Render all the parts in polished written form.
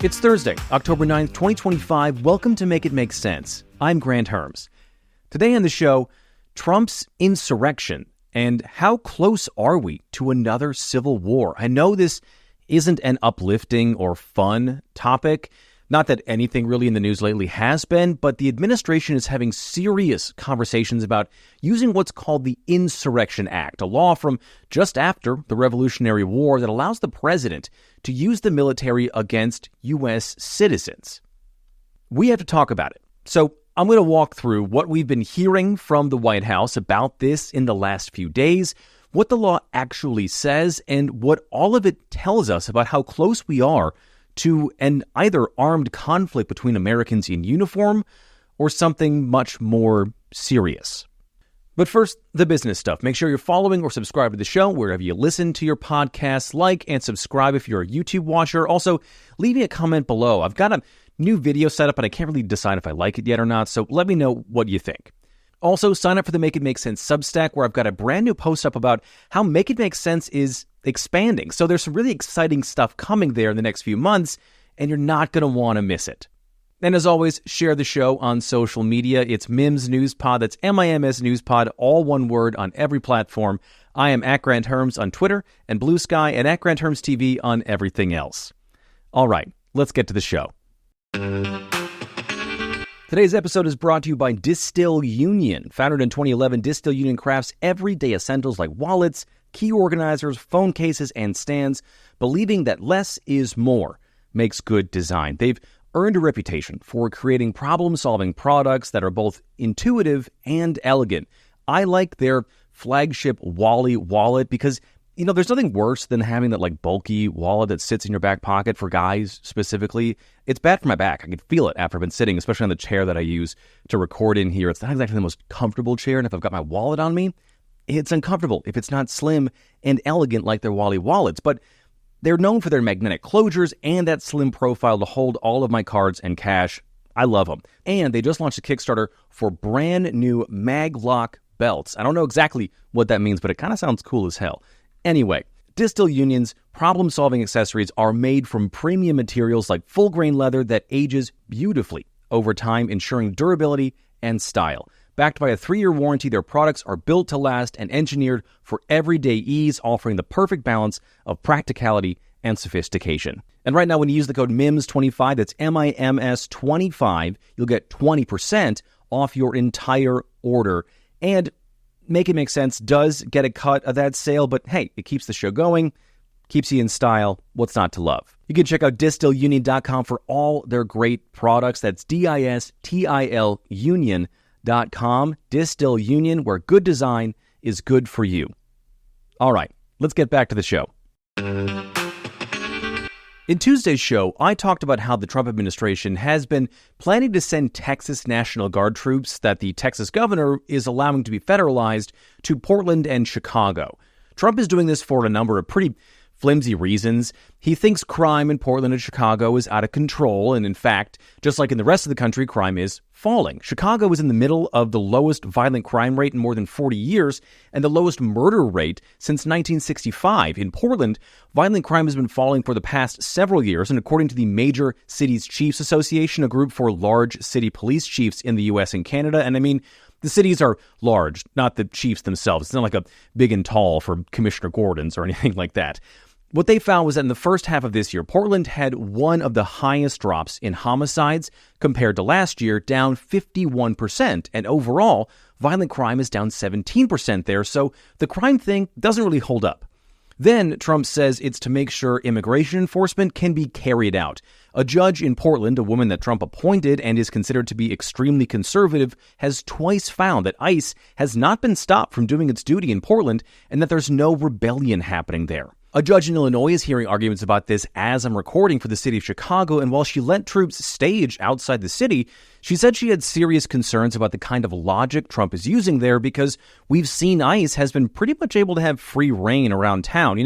It's Thursday, October 9th, 2025. Welcome to Make It Make Sense. I'm Granthermes. Today on the show, Trump's insurrection and how close are we to another civil war? I know this isn't an uplifting or fun topic. Not that anything really in the news lately has been, but the administration is having serious conversations about using what's called the Insurrection Act, a law from just after the Revolutionary War that allows the president to use the military against U.S. citizens. We have to talk about it. So I'm going to walk through what we've been hearing from the White House about this in the last few days, what the law actually says, and what all of it tells us about how close we are to an either armed conflict between Americans in uniform or something much more serious. But first, the business stuff. Make sure you're following or subscribe to the show wherever you listen to your podcasts. Like and subscribe if you're a YouTube watcher. Also, leave me a comment below. I've got a new video set up, and I can't really decide if I like it yet or not, so let me know what you think. Also, sign up for the Make It Make Sense Substack, where I've got a brand new post up about how Make It Make Sense is expanding. So there's some really exciting stuff coming there in the next few months, and you're not going to want to miss it. And as always, share the show on social media. It's Mims News Pod. That's MIMS News Pod, all one word on every platform. I am at Granthermes on Twitter and Bluesky, and at Granthermes TV on everything else. All right, let's get to the show. Today's episode is brought to you by Distill Union. Founded in 2011, Distill Union crafts everyday essentials like wallets, key organizers, phone cases, and stands, believing that less is more makes good design. They've earned a reputation for creating problem-solving products that are both intuitive and elegant. I like their flagship Wally wallet because, you know, there's nothing worse than having that like bulky wallet that sits in your back pocket for guys specifically. It's bad for my back. I can feel it after I've been sitting, especially on the chair that I use to record in here. It's not exactly the most comfortable chair, and if I've got my wallet on me, it's uncomfortable if it's not slim and elegant like their Wally wallets. But they're known for their magnetic closures and that slim profile to hold all of my cards and cash. I love them. And they just launched a Kickstarter for brand new mag-lock belts. I don't know exactly what that means, but it kind of sounds cool as hell. Anyway, Distill Union's problem-solving accessories are made from premium materials like full-grain leather that ages beautifully over time, ensuring durability and style. Backed by a 3-year warranty, their products are built to last and engineered for everyday ease, offering the perfect balance of practicality and sophistication. And right now, when you use the code MIMS25, that's MIMS25, you'll get 20% off your entire order. And Make It Make Sense does get a cut of that sale, but hey, it keeps the show going, keeps you in style. What's not to love? You can check out distillunion.com for all their great products. That's DISTIL Union.com. Distill Union, where good design is good for you. All right, let's get back to the show. In Tuesday's show, I talked about how the Trump administration has been planning to send Texas National Guard troops that the Texas governor is allowing to be federalized to Portland and Chicago. Trump is doing this for a number of pretty flimsy reasons. He thinks crime in Portland and Chicago is out of control, and in fact, just like in the rest of the country, crime is falling. Chicago is in the middle of the lowest violent crime rate in more than 40 years, and the lowest murder rate since 1965. In Portland, violent crime has been falling for the past several years, and according to the Major Cities Chiefs Association, a group for large city police chiefs in the U.S. and Canada, and I mean, the cities are large, not the chiefs themselves. It's not like a big and tall for Commissioner Gordon's or anything like that. What they found was that in the first half of this year, Portland had one of the highest drops in homicides compared to last year, down 51%. And overall, violent crime is down 17% there. So the crime thing doesn't really hold up. Then Trump says it's to make sure immigration enforcement can be carried out. A judge in Portland, a woman that Trump appointed and is considered to be extremely conservative, has twice found that ICE has not been stopped from doing its duty in Portland and that there's no rebellion happening there. A judge in Illinois is hearing arguments about this as I'm recording for the city of Chicago, and while she let troops stage outside the city, she said she had serious concerns about the kind of logic Trump is using there because we've seen ICE has been pretty much able to have free reign around town,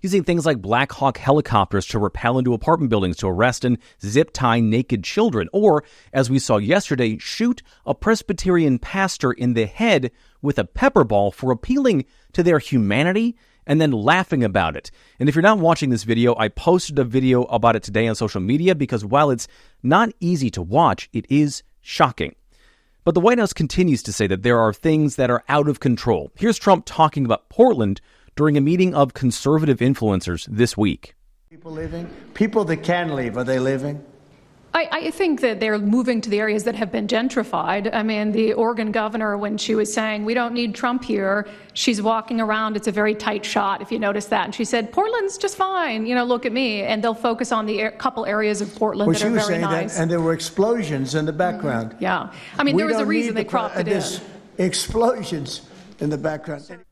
using things like Black Hawk helicopters to rappel into apartment buildings to arrest and zip-tie naked children, or, as we saw yesterday, shoot a Presbyterian pastor in the head with a pepper ball for appealing to their humanity and then laughing about it. And if you're not watching this video, I posted a video about it today on social media because while it's not easy to watch, it is shocking. But the White House continues to say that there are things that are out of control. Here's Trump talking about Portland during a meeting of conservative influencers this week. People leaving? People that can leave, are they leaving? I think that they're moving to the areas that have been gentrified. I mean, the Oregon governor, when she was saying, we don't need Trump here, she's walking around. It's a very tight shot, if you notice that. And she said, Portland's just fine. Look at me. And they'll focus on the couple areas of Portland that are very nice. That, and there were explosions in the background. Mm-hmm. Yeah. I mean, there was a reason they cropped it in. Explosions in the background.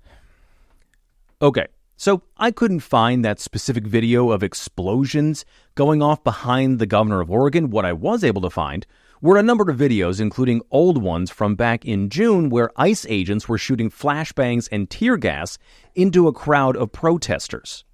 Okay. So I couldn't find that specific video of explosions going off behind the governor of Oregon. What I was able to find were a number of videos, including old ones from back in June, where ICE agents were shooting flashbangs and tear gas into a crowd of protesters.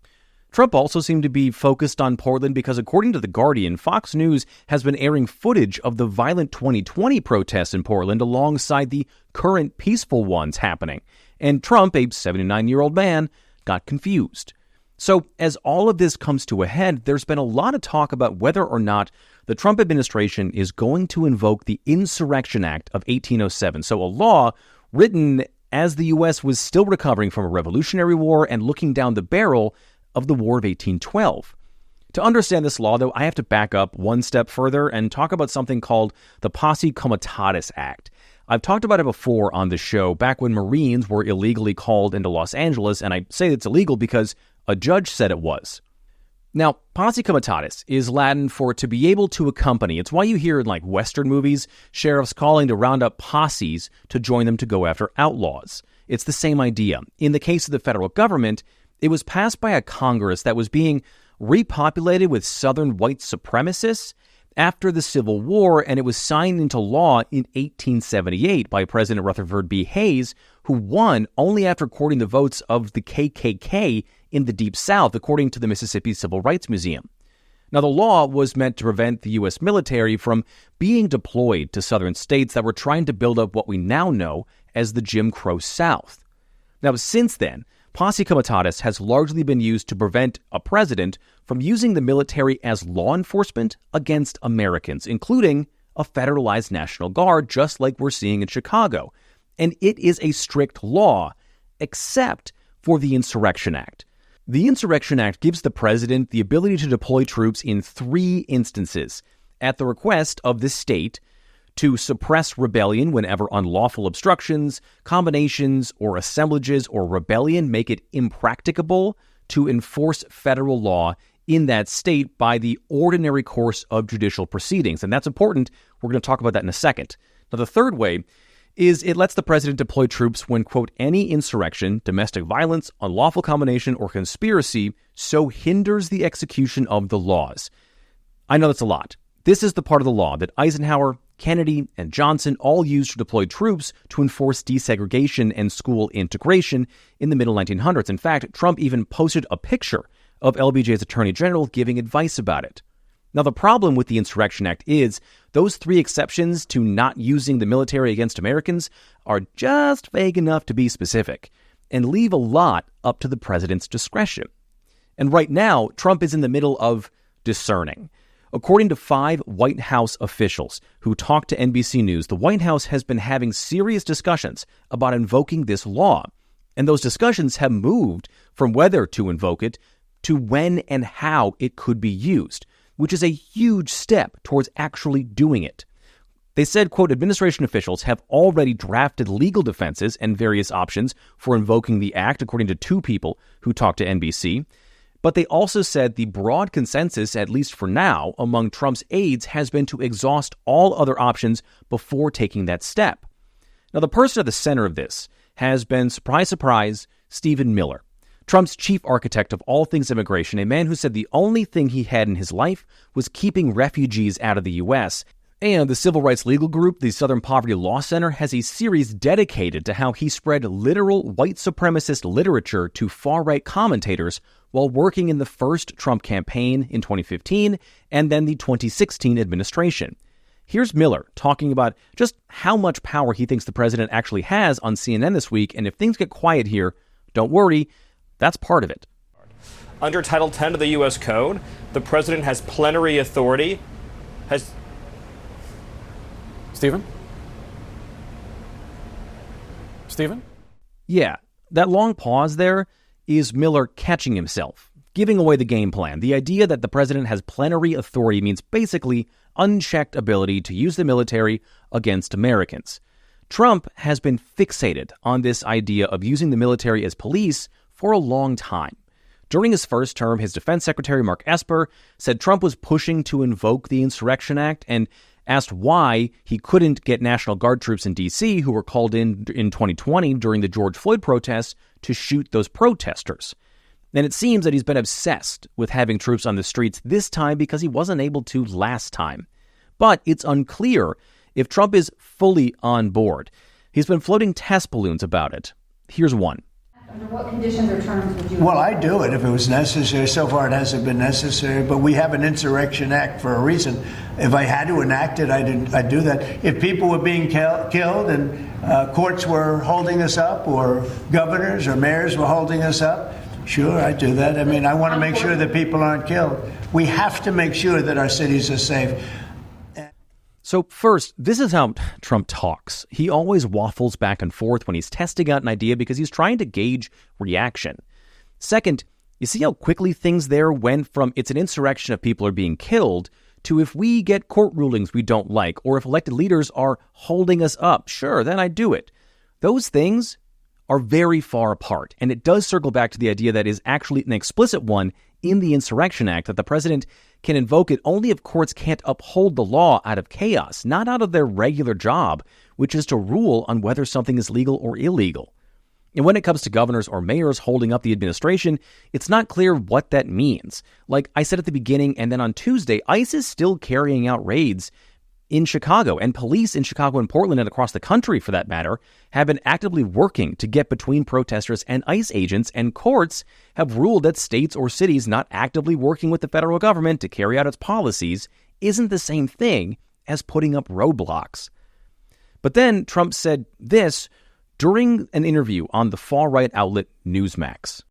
Trump also seemed to be focused on Portland because, according to The Guardian, Fox News has been airing footage of the violent 2020 protests in Portland alongside the current peaceful ones happening. And Trump, a 79-year-old man, got confused. So as all of this comes to a head, there's been a lot of talk about whether or not the Trump administration is going to invoke the Insurrection Act of 1807. So a law written as the U.S. was still recovering from a Revolutionary War and looking down the barrel of the War of 1812. To understand this law, though, I have to back up one step further and talk about something called the Posse Comitatus Act. I've talked about it before on the show, back when Marines were illegally called into Los Angeles, and I say it's illegal because a judge said it was. Now, Posse Comitatus is Latin for to be able to accompany. It's why you hear in Western movies, sheriffs calling to round up posses to join them to go after outlaws. It's the same idea. In the case of the federal government, it was passed by a Congress that was being repopulated with Southern white supremacists after the Civil War, and it was signed into law in 1878 by President Rutherford B. Hayes, who won only after courting the votes of the KKK in the Deep South, according to the Mississippi Civil Rights Museum. Now, the law was meant to prevent the U.S. military from being deployed to southern states that were trying to build up what we now know as the Jim Crow South. Now, since then, Posse Comitatus has largely been used to prevent a president from using the military as law enforcement against Americans, including a federalized National Guard, just like we're seeing in Chicago. And it is a strict law, except for the Insurrection Act. The Insurrection Act gives the president the ability to deploy troops in 3 instances: at the request of the state, to suppress rebellion whenever unlawful obstructions, combinations, or assemblages or rebellion make it impracticable to enforce federal law in that state by the ordinary course of judicial proceedings. And that's important. We're going to talk about that in a second. Now, the third way is it lets the president deploy troops when, quote, any insurrection, domestic violence, unlawful combination, or conspiracy so hinders the execution of the laws. I know that's a lot. This is the part of the law that Eisenhower, Kennedy, and Johnson all used to deploy troops to enforce desegregation and school integration in the middle 1900s. In fact, Trump even posted a picture of LBJ's Attorney General giving advice about it. Now, the problem with the Insurrection Act is those 3 exceptions to not using the military against Americans are just vague enough to be specific and leave a lot up to the president's discretion. And right now, Trump is in the middle of discerning. According to 5 White House officials who talked to NBC News, the White House has been having serious discussions about invoking this law. And those discussions have moved from whether to invoke it to when and how it could be used, which is a huge step towards actually doing it. They said, quote, administration officials have already drafted legal defenses and various options for invoking the act, according to 2 people who talked to NBC. But they also said the broad consensus, at least for now, among Trump's aides has been to exhaust all other options before taking that step. Now, the person at the center of this has been, surprise, surprise, Stephen Miller, Trump's chief architect of all things immigration, a man who said the only thing he had in his life was keeping refugees out of the U.S., and the civil rights legal group, the Southern Poverty Law Center, has a series dedicated to how he spread literal white supremacist literature to far-right commentators while working in the first Trump campaign in 2015 and then the 2016 administration. Here's Miller talking about just how much power he thinks the president actually has on CNN this week, and if things get quiet here, don't worry, That's part of it. Under Title 10 of the U.S. Code, the president has plenary authority. Stephen? Yeah, that long pause there is Miller catching himself, giving away the game plan. The idea that the president has plenary authority means basically unchecked ability to use the military against Americans. Trump has been fixated on this idea of using the military as police for a long time. During his first term, his defense secretary, Mark Esper, said Trump was pushing to invoke the Insurrection Act and asked why he couldn't get National Guard troops in D.C. who were called in 2020 during the George Floyd protests to shoot those protesters. And it seems that he's been obsessed with having troops on the streets this time because he wasn't able to last time. But it's unclear if Trump is fully on board. He's been floating test balloons about it. Here's one. Under what conditions or terms would you? Well, I'd do it if it was necessary. So far, it hasn't been necessary, but we have an Insurrection Act for a reason. If I had to enact it, I'd do that. If people were being killed and courts were holding us up, or governors or mayors were holding us up, sure, I'd do that. I mean, I want to make sure that people aren't killed. We have to make sure that our cities are safe. So first, this is how Trump talks. He always waffles back and forth when he's testing out an idea because he's trying to gauge reaction. Second, you see how quickly things there went from it's an insurrection if people are being killed to if we get court rulings we don't like or if elected leaders are holding us up. Sure, then I'd do it. Those things are very far apart, and it does circle back to the idea that is actually an explicit one in the Insurrection Act, that the president can invoke it only if courts can't uphold the law out of chaos, not out of their regular job, which is to rule on whether something is legal or illegal. And when it comes to governors or mayors holding up the administration, it's not clear what that means. Like I said at the beginning, and then on Tuesday, ICE is still carrying out raids in Chicago, and police in Chicago and Portland and across the country, for that matter, have been actively working to get between protesters and ICE agents, and courts have ruled that states or cities not actively working with the federal government to carry out its policies isn't the same thing as putting up roadblocks. But then Trump said this during an interview on the far-right outlet Newsmax.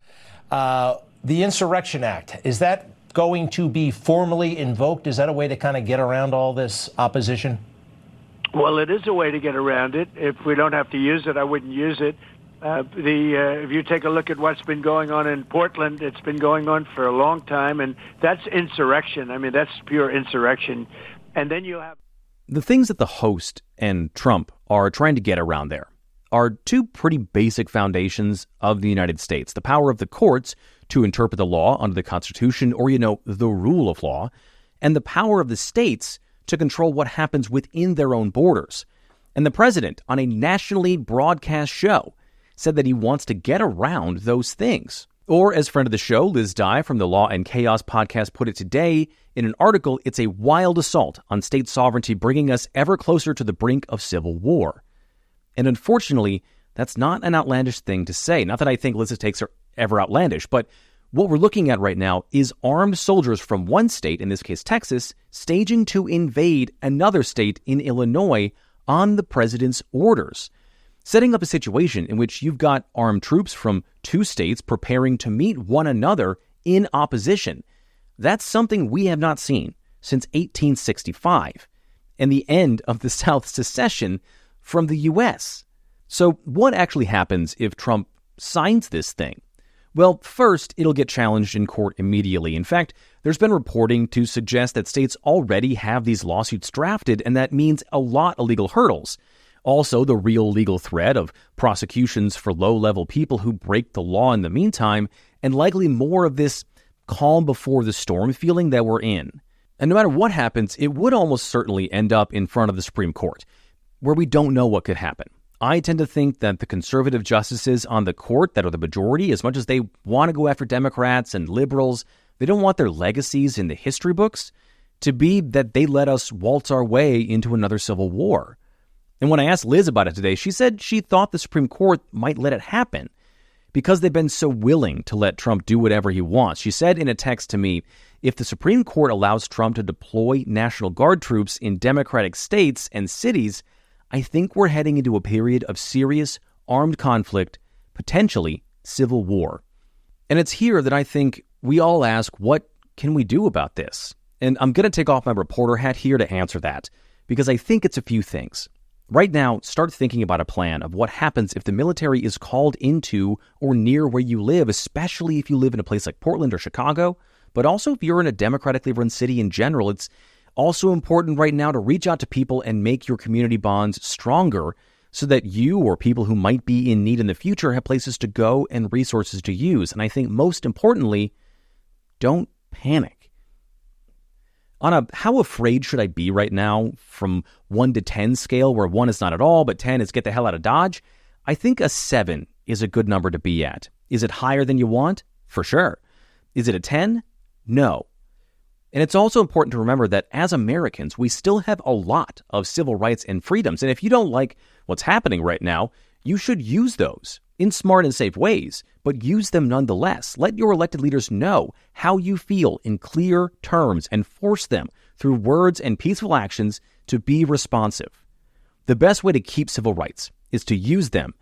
The Insurrection Act, is that going to be formally invoked? Is that a way to kind of get around all this opposition? Well, it is a way to get around it. If we don't have to use it, I wouldn't use it. If you take a look at what's been going on in Portland, it's been going on for a long time, and that's insurrection. I mean, that's pure insurrection. And then you have the things that the host and Trump are trying to get around there are two pretty basic foundations of the United States: the power of the courts to interpret the law under the Constitution, or, the rule of law, and the power of the states to control what happens within their own borders. And the president, on a nationally broadcast show, said that he wants to get around those things. Or, as friend of the show, Liz Dye from the Law and Chaos podcast put it today in an article, it's a wild assault on state sovereignty, bringing us ever closer to the brink of civil war. And unfortunately, that's not an outlandish thing to say. Not that I think Liz's takes are ever outlandish, but what we're looking at right now is armed soldiers from one state, in this case Texas, staging to invade another state in Illinois on the president's orders, setting up a situation in which you've got armed troops from two states preparing to meet one another in opposition. That's something we have not seen since 1865 and the end of the South's secession from the U.S. So what actually happens if Trump signs this thing? Well, first, it'll get challenged in court immediately. In fact, there's been reporting to suggest that states already have these lawsuits drafted, and that means a lot of legal hurdles. Also, the real legal threat of prosecutions for low-level people who break the law in the meantime, and likely more of this calm before the storm feeling that we're in. And no matter what happens, it would almost certainly end up in front of the Supreme Court, where we don't know what could happen. I tend to think that the conservative justices on the court that are the majority, as much as they want to go after Democrats and liberals, they don't want their legacies in the history books to be that they let us waltz our way into another civil war. And when I asked Liz about it today, she said she thought the Supreme Court might let it happen because they've been so willing to let Trump do whatever he wants. She said in a text to me, if the Supreme Court allows Trump to deploy National Guard troops in Democratic states and cities, I think we're heading into a period of serious armed conflict, potentially civil war. And it's here that I think we all ask, what can we do about this? And I'm going to take off my reporter hat here to answer that, because I think it's a few things. Right now, start thinking about a plan of what happens if the military is called into or near where you live, especially if you live in a place like Portland or Chicago, but also if you're in a democratically run city in general. It's also important right now to reach out to people and make your community bonds stronger so that you or people who might be in need in the future have places to go and resources to use. And I think most importantly, don't panic. On a how afraid should I be right now from 1 to 10 scale, where 1 is not at all, but 10 is get the hell out of Dodge, I think a 7 is a good number to be at. Is it higher than you want? For sure. Is it a 10? No. And it's also important to remember that as Americans, we still have a lot of civil rights and freedoms. And if you don't like what's happening right now, you should use those in smart and safe ways, but use them nonetheless. Let your elected leaders know how you feel in clear terms and force them through words and peaceful actions to be responsive. The best way to keep civil rights is to use them.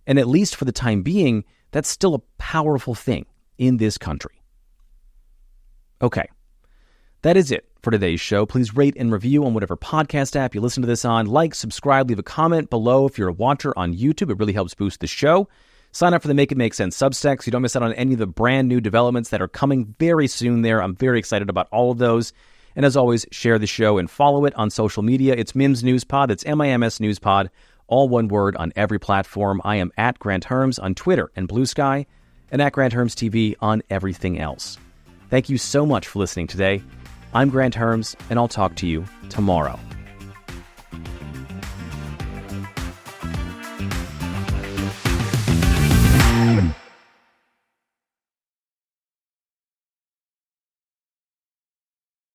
And at least for the time being, that's still a powerful thing in this country. Okay. That is it for today's show. Please rate and review on whatever podcast app you listen to this on. Like, subscribe, leave a comment below if you're a watcher on YouTube. It really helps boost the show. Sign up for the Make It Make Sense Substack so you don't miss out on any of the brand new developments that are coming very soon there. I'm very excited about all of those. And as always, share the show and follow it on social media. It's Mims News Pod. It's MIMS News Pod. All one word on every platform. I am at Granthermes on Twitter and Bluesky, and at Granthermes TV on everything else. Thank you so much for listening today. I'm Granthermes, and I'll talk to you tomorrow.